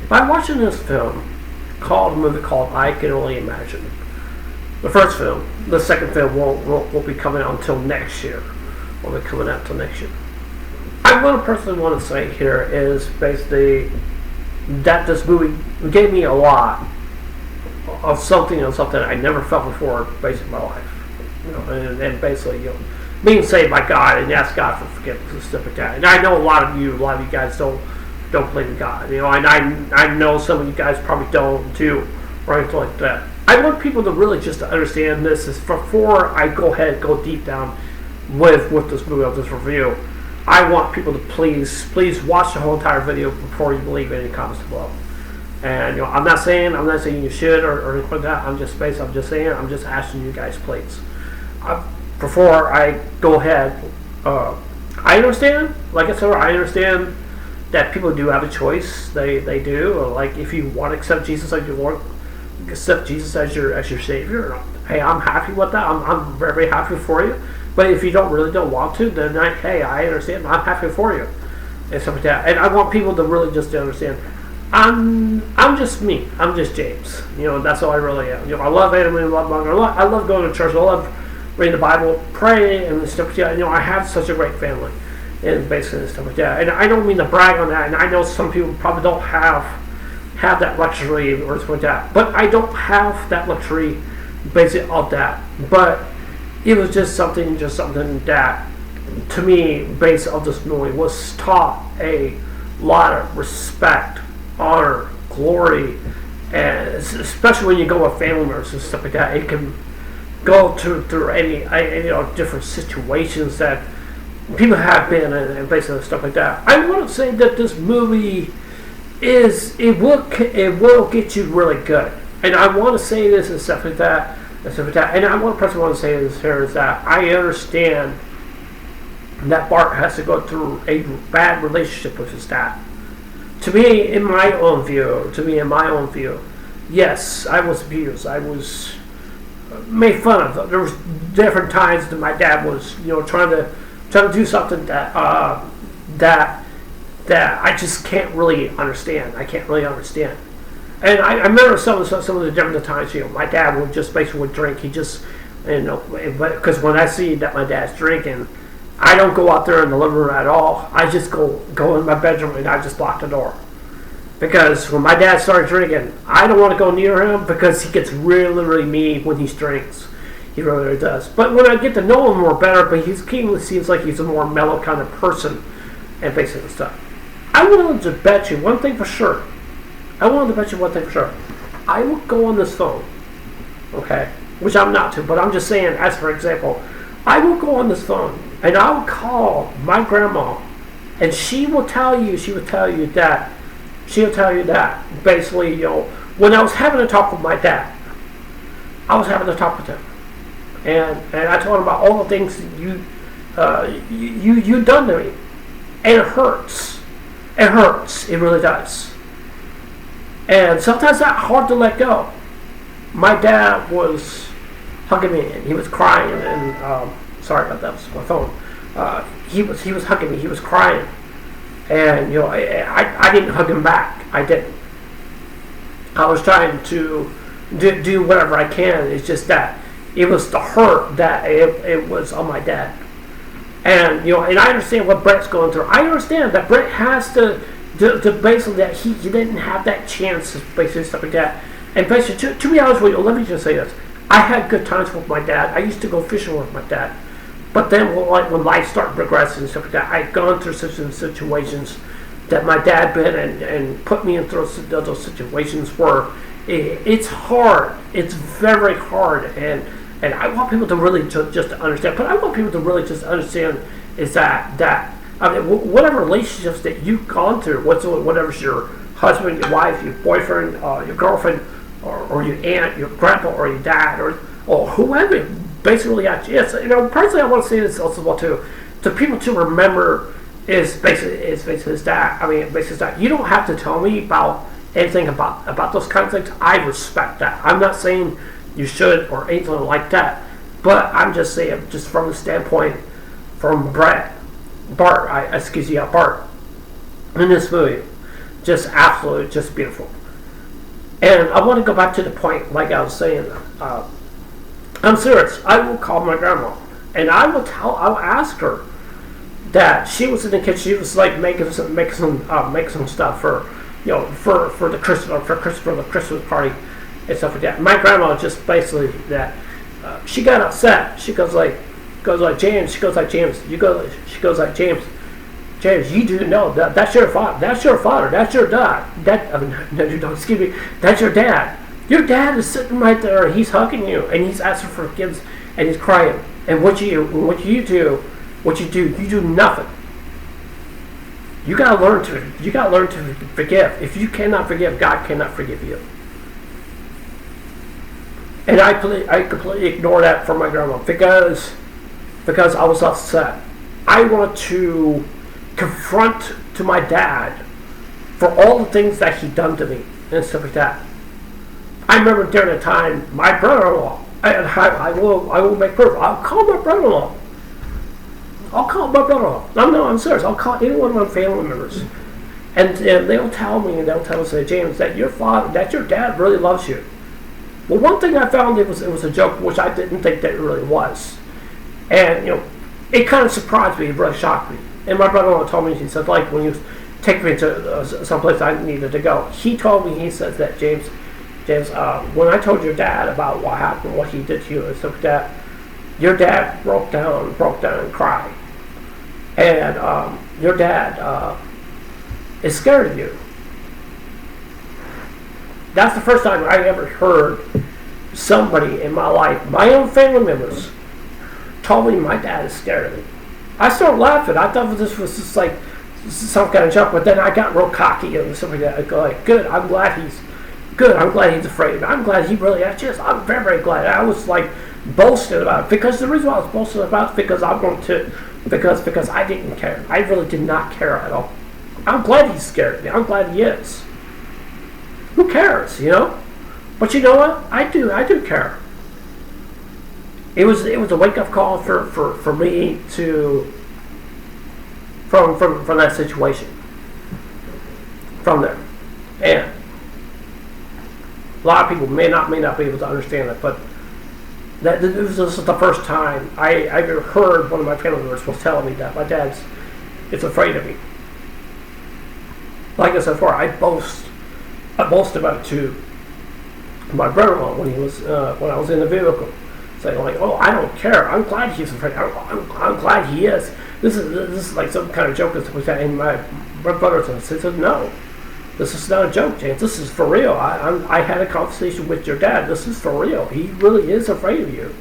by watching this film called a movie called I Can Only Imagine. The first film, the second film won't be coming out until next year. Won't be coming out until next year. I personally want to say here is basically that this movie gave me a lot of something I never felt before, basically in my life. And basically, being saved by God and ask God for forgiveness and stuff like that. And I know a lot of you guys don't believe in God. And I know some of you guys probably don't too, or anything like that. I want people to really just to understand this is before I go deep down with this movie of this review. I want people to please watch the whole entire video before you believe any comments below. And I'm not saying you should or anything like that. I'm just asking you guys, please. Before I go ahead, I understand. Like I said, I understand that people do have a choice. They do. Like if you want to accept Jesus as your Savior, hey, I'm happy with that. I'm very, very happy for you. But if you don't want to, then I understand. I'm happy for you and stuff like that. And I want people to really just understand. I'm just me. I'm just James. That's all I really am. I love anime. I love going to church. I love reading the Bible, praying, and stuff like that. I have such a great family, and basically and stuff like that. And I don't mean to brag on that. And I know some people probably don't have that luxury or something like that. But I don't have that luxury, basically of that. But it was just something that, to me, based on this movie, was taught a lot of respect, honor, glory, and especially when you go with family members and stuff like that. It can go through any different situations that people have been in, and basically stuff like that. I want to say that this movie it will get you really good, and I want to say this and stuff like that. And I want to say this here is that I understand that Bart has to go through a bad relationship with his dad. To me, in my own view, yes, I was abused. I was made fun of. There was different times that my dad was, trying to do something that I just can't really understand. And I remember some of the different times, my dad would just basically drink. He just, because when I see that my dad's drinking, I don't go out there in the living room at all. I just go in my bedroom and I just lock the door. Because when my dad started drinking, I don't want to go near him because he gets really, really mean when he drinks. He really, really does. But when I get to know him more better, but he seems like he's a more mellow kind of person and basically stuff. I wanted to bet you one thing for sure. I will go on this phone, okay? Which I'm not to, but I'm just saying, as for example, I will go on this phone and I will call my grandma, and she will tell you that basically, when I was having a talk with my dad, I was having a talk with him, and I told him about all the things that you done to me, and it hurts. It hurts. It really does. And sometimes that's hard to let go. My dad was hugging me and he was crying, and sorry about that, was my phone. He was hugging me, he was crying, and I didn't hug him back. I didn't. I was trying to do whatever I can. It's just that it was the hurt that it was on my dad. And and I understand what Brett's going through. I understand that Brett has to basically that he didn't have that chance, basically stuff like that. And basically, to be honest with you, let me just say this: I had good times with my dad. I used to go fishing with my dad, but then when life started progressing and stuff like that, I'd gone through such situations that my dad been and put me in those situations where it's hard. It's very, very hard, and I want people to really just understand. But I want people to really just understand is that I mean, whatever relationships that you've gone through, whatever's your husband, your wife, your boyfriend, your girlfriend, or your aunt, your grandpa, or your dad, or whoever, basically, yes, personally, I want to say this also well too. To people to remember is basically that. I mean, basically that you don't have to tell me about anything about those kinds of things. I respect that. I'm not saying you should or anything like that, but I'm just saying, just from the standpoint from Bart, in this movie, just absolutely just beautiful. And I want to go back to the point, like I was saying. I'm serious. I will call my grandma, and I will ask her that she was in the kitchen. She was like making some stuff for, for the Christmas party and stuff like that. My grandma just basically that she got upset. She goes like James. She goes like James. She goes like James. James, you do know that's your father. That's your father. That's your dad. No, excuse me. That's your dad. Your dad is sitting right there, and he's hugging you, and he's asking for forgiveness, and he's crying. And what you do, you do nothing. You gotta learn to forgive. If you cannot forgive, God cannot forgive you. And I completely ignore that from my grandma because I was upset. I want to confront to my dad for all the things that he done to me and stuff like that. I remember during the time, my brother-in-law, I will make proof. I'll call my brother-in-law. No, I'm serious. I'll call any one of my family members. And they'll tell us, James, that your dad really loves you. Well, one thing I found, it was a joke, which I didn't think that it really was. And, it kind of surprised me, it really shocked me. And my brother-in-law told me, he said, like, when he was taking me to someplace I needed to go, he told me, he says that, James, when I told your dad about what happened, what he did to you and stuff like that, your dad broke down and cried. And your dad is scared of you. That's the first time I ever heard somebody in my life, my own family members, told me my dad is scared of me. I started laughing. I thought this was just like some kind of joke, but then I got real cocky and stuff like that. I go like, good, I'm glad he's afraid of me. I'm glad he really is. I'm very, very glad. I was like boasting about it, because the reason why I was boasting about it is because I didn't care. I really did not care at all. I'm glad he's scared of me. I'm glad he is. Who cares, But you know what? I do care. It was a wake up call for me to from that situation. From there. And a lot of people may not be able to understand it, but this is the first time I ever heard one of my family members was telling me that my dad's is afraid of me. Like I said before, I boast about it to my brother-in-law when I was in the vehicle, saying like, "Oh, I don't care. I'm glad he's afraid. I'm glad he is." This is like some kind of joke or something like that. And my brother said, "No, this is not a joke, James. This is for real. I had a conversation with your dad. This is for real. He really is afraid of you."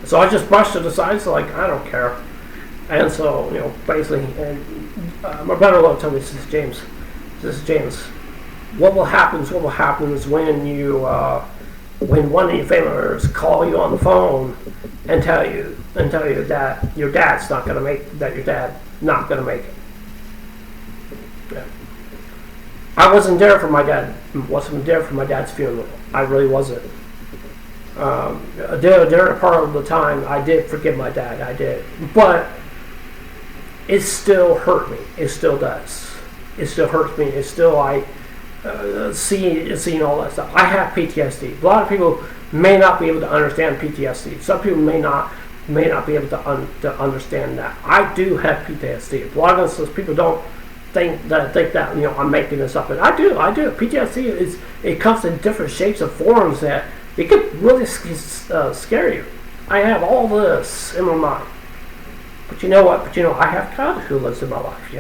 So I just brushed it aside, so like, I don't care. And so, basically, and my brother-in-law told me, this is James, what will happen is when one of your family members call you on the phone and tell you that your dad's not going to make it. Yeah. I wasn't there for my dad's funeral. I really wasn't. During a part of the time, I did forgive my dad. I did, but it still hurt me. It still does. It still hurts me. It still seeing all that stuff. I have PTSD. A lot of people may not be able to understand PTSD. Some people may not be able to understand that. I do have PTSD. A lot of those people don't think that I'm making this up, and I do. PTSD it comes in different shapes and forms that it could really scare you. I have all this in my mind, but you know what? I have God who lives in my life.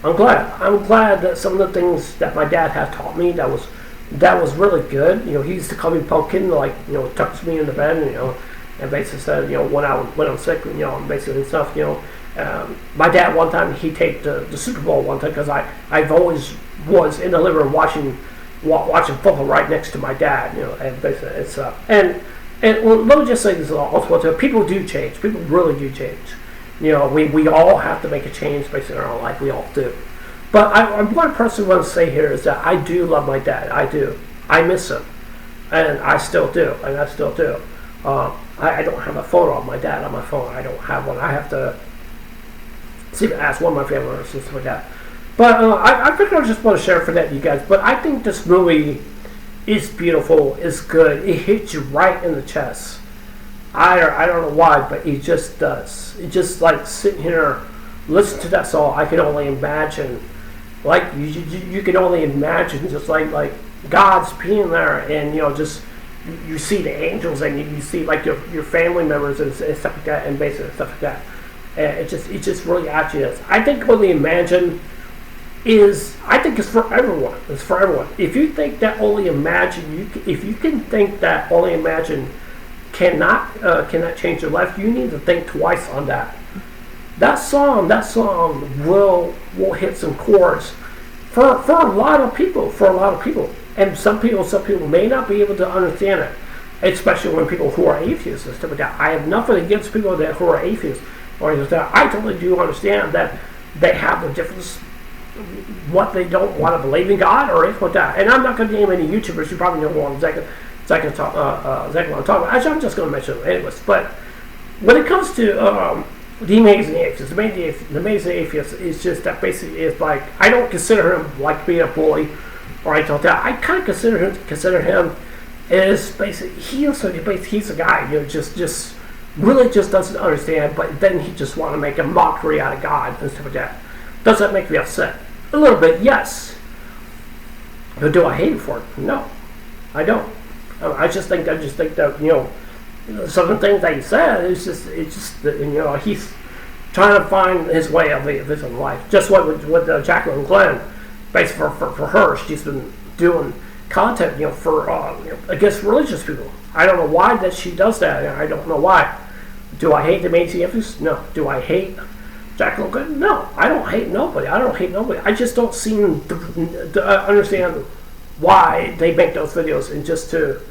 I'm glad that some of the things that my dad had taught me that was really good. He used to call me Pumpkin, like tucks me in the bed, and basically said, when I'm sick, basically and stuff, my dad one time he taped the Super Bowl one time because I've always was in the living room watching football right next to my dad, and basically it's and well, let me just say this also, people do change. People really do change. We all have to make a change basically in our life. We all do. But I'm one person who wants to say here is that I do love my dad. I do. I miss him, and I still do. I don't have a photo of my dad on my phone. I don't have one. I have to ask one of my family members and stuff like that. But I figured I just want to share for that, you guys. But I think this movie is beautiful, is good. It hits you right in the chest. I don't know why, but it just does. It just like sitting here, listen to that song. I can only imagine, like you can only imagine, just like God's being there, and just you see the angels, and you see like your family members and stuff like that, and basically stuff like that. And it just really actually is. I think only imagine I think it's for everyone. It's for everyone. If you think that only imagine, if you can think that only imagine cannot change your life, you need to think twice on that. That song will hit some chords for a lot of people. And some people may not be able to understand it, especially when people who are atheists and stuff like that. I have nothing against people who are atheists or anything like that. I totally do understand that they have the difference, what they don't want to believe in God or anything like that. And I'm not going to name any YouTubers. You probably know who I'm exactly what I'm talking about. Actually, I'm just going to mention them anyways. But when it comes to the Amazing Atheist, the Amazing Atheist is just that basically is like, I don't consider him like being a bully or anything like that. I kind of consider him as basically he's a guy just really just doesn't understand, but then he just want to make a mockery out of God and stuff like that. Does that make me upset? A little bit, yes. But do I hate him for it? No, I don't. I just think that some of the things that he said it's just he's trying to find his way of his own life. Just what with Jacqueline Glenn, basically for her, she's been doing content for against religious people. I don't know why that she does that. I don't know why. Do I hate the Amazing Atheist? No. Do I hate Jacqueline Glenn? No. I don't hate nobody. I just don't seem to understand why they make those videos and just to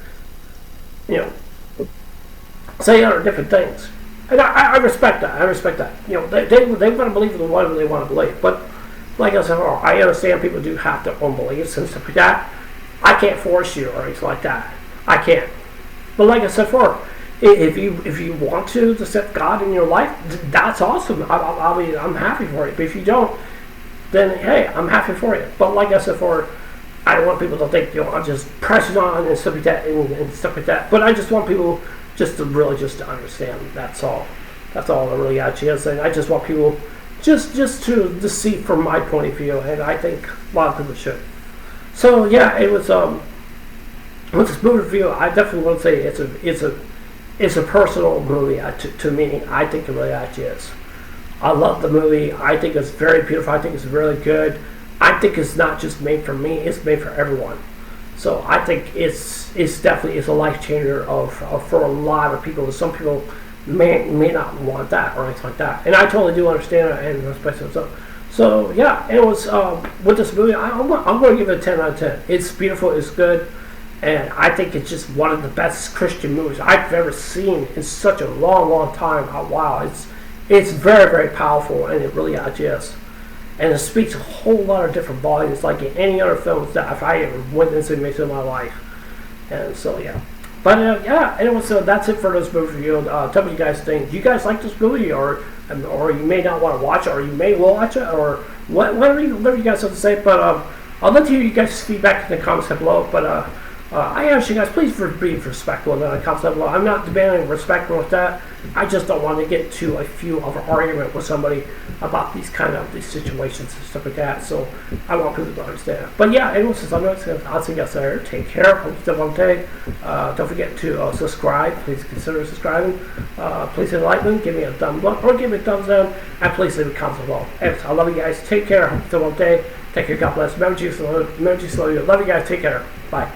say other different things. And I respect that. They want to believe in whatever they want to believe. But like I said, I understand people do have their own beliefs and stuff like that. I can't force you or anything like that. I can't. But like I said before, if you want to accept God in your life, that's awesome. I'm happy for you. But if you don't, then hey, I'm happy for you. But like I said before, I don't want people to think I'm just pressing on and stuff like that and stuff like that. But I just want people just to understand. That's all. That's all that really actually is. And I just want people just to see from my point of view, and I think a lot of people should. So yeah, it was with this movie review, I definitely want to say it's a personal movie to me. I think it really actually is. I love the movie. I think it's very beautiful. I think it's really good. I think it's not just made for me; it's made for everyone. So I think it's definitely a life changer for a lot of people. Some people may not want that or anything like that, and I totally do understand it and respect it. So yeah, it was with this movie. I'm going to give it a 10 out of 10. It's beautiful. It's good. And I think it's just one of the best Christian movies I've ever seen in such a long time. Oh, wow, it's very, very powerful, and it really actually is. And it speaks a whole lot of different volumes, like in any other films that I ever witnessed in my life. And so, yeah. But, yeah, anyway, so that's it for this movie review. Tell me what you guys think. Do you guys like this movie, or you may not want to watch it, or you may watch it, or whatever you guys have to say. But I'd love to hear you guys' feedback in the comments down below. But, I ask you guys, please be respectful in the comments down below. I'm not demanding respect with that. I just don't want to get into a few of an argument with somebody about these situations and stuff like that. So I want people to understand. But yeah, anyways, since I'm not saying, I'll see you guys later. Take care. Hope you still want to. Don't forget to subscribe. Please consider subscribing. Please hit like button, give me a thumbs up, or give me a thumbs down, and please leave a comment below. Anyways, I love you guys. Take care. Hope you still want to. Take care. God bless. Remember Jesus. Love you guys. Take care. Bye.